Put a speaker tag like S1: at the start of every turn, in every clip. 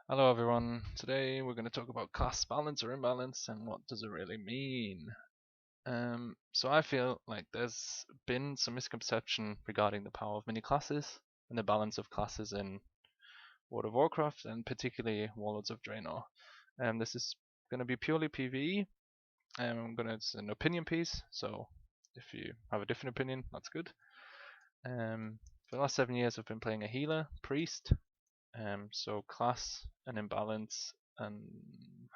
S1: Hello everyone, today we're going to talk about class balance or imbalance and what does it really mean. So I feel like there's been some misconception regarding the power of mini classes and the balance of classes in World of Warcraft and particularly Warlords of Draenor. This is going to be purely PvE and it's an opinion piece, so if you have a different opinion, that's good. For the last 7 years I've been playing a healer, priest, so class and imbalance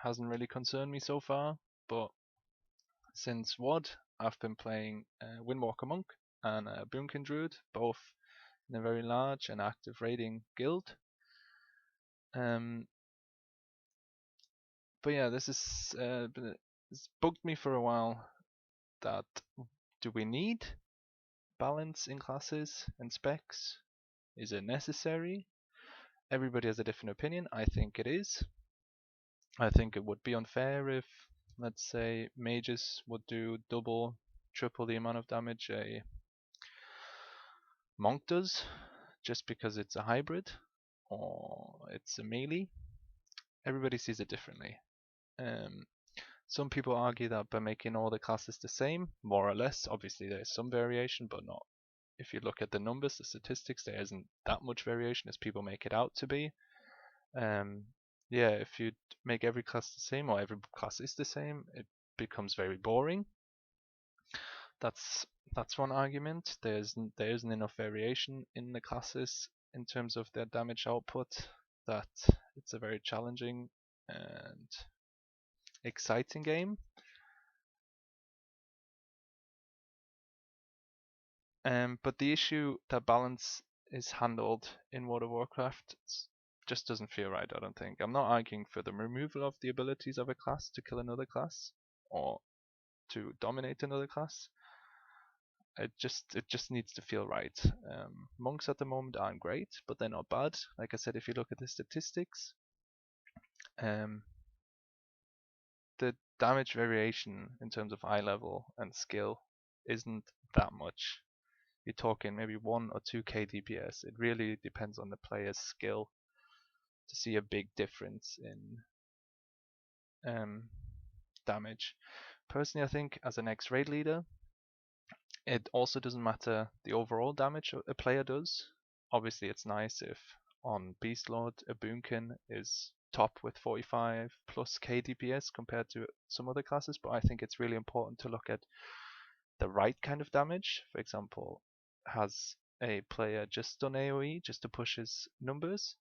S1: hasn't really concerned me so far, but since WoD, I've been playing Windwalker Monk and Boomkin Druid, both in a very large and active raiding guild. Um, but yeah, it's bugged me for a while that do we need balance in classes and specs? Is it necessary? Everybody has a different opinion. I think it is. I think it would be unfair if, let's say, mages would do double, triple the amount of damage a monk does, just because it's a hybrid or it's a melee. Everybody sees it differently. Um, some people argue that by making all the classes the same, more or less, obviously there's some variation, but not. If you look at the numbers, the statistics, there isn't that much variation as people make it out to be. Um, yeah, if you make every class the same or every class is the same, it becomes very boring. That's that's one argument. There isn't enough variation in the classes in terms of their damage output that it's a very challenging and exciting game. But the issue that balance is handled in World of Warcraft just doesn't feel right, I don't think. I'm not arguing for the removal of the abilities of a class to kill another class or to dominate another class. It just needs to feel right. Monks at the moment aren't great, but they're not bad. Like I said, if you look at the statistics, um, the damage variation in terms of eye level and skill isn't that much. You're talking maybe 1 or 2k DPS. It really depends on the player's skill to see a big difference in damage. Personally, I think as an ex-raid leader, it also doesn't matter the overall damage a player does. Obviously, it's nice if on Beast Lord a Boomkin is top with 45 plus K DPS compared to some other classes, but I think it's really important to look at the right kind of damage. For example, has a player just done AoE just to push his numbers?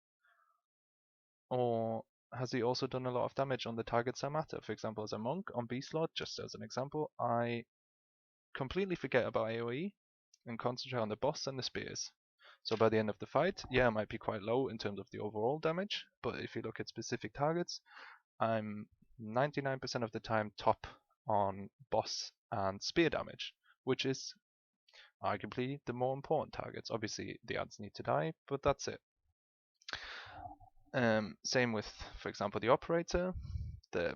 S1: Or has he also done a lot of damage on the targets that matter? For example, as a monk on Beast Lord, just as an example, I completely forget about AoE and concentrate on the boss and the spears. So by the end of the fight, yeah, I might be quite low in terms of the overall damage, but if you look at specific targets, I'm 99% of the time top on boss and spear damage, which is arguably the more important targets. Obviously, the ads need to die, but that's it. Same with, for example, the operator. The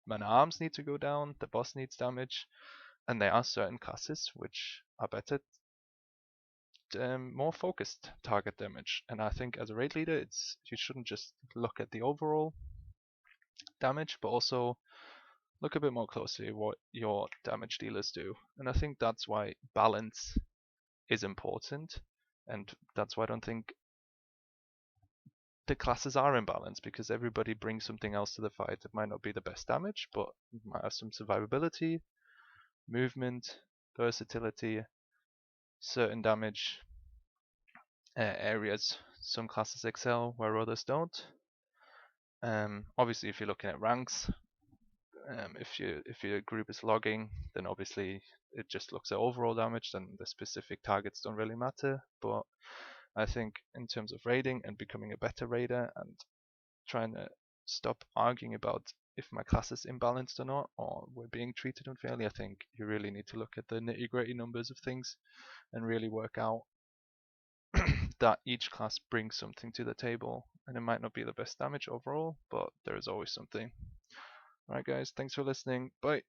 S1: mana arms need to go down, the boss needs damage, and there are certain classes which are better, more focused target damage. And I think as a raid leader, you shouldn't just look at the overall damage, but also look a bit more closely at what your damage dealers do. And I think that's why balance is important, and that's why I don't think the classes are in balance, because everybody brings something else to the fight. It might not be the best damage, but it might have some survivability, movement, versatility, certain damage areas. Some classes excel where others don't. Obviously, if you're looking at ranks, if your group is logging, then obviously it just looks at overall damage. Then the specific targets don't really matter. But I think in terms of raiding and becoming a better raider and trying to stop arguing about if my class is imbalanced or not, or we're being treated unfairly, I think you really need to look at the nitty-gritty numbers of things and really work out that each class brings something to the table, and it might not be the best damage overall, but there is always something. Alright guys, thanks for listening, bye!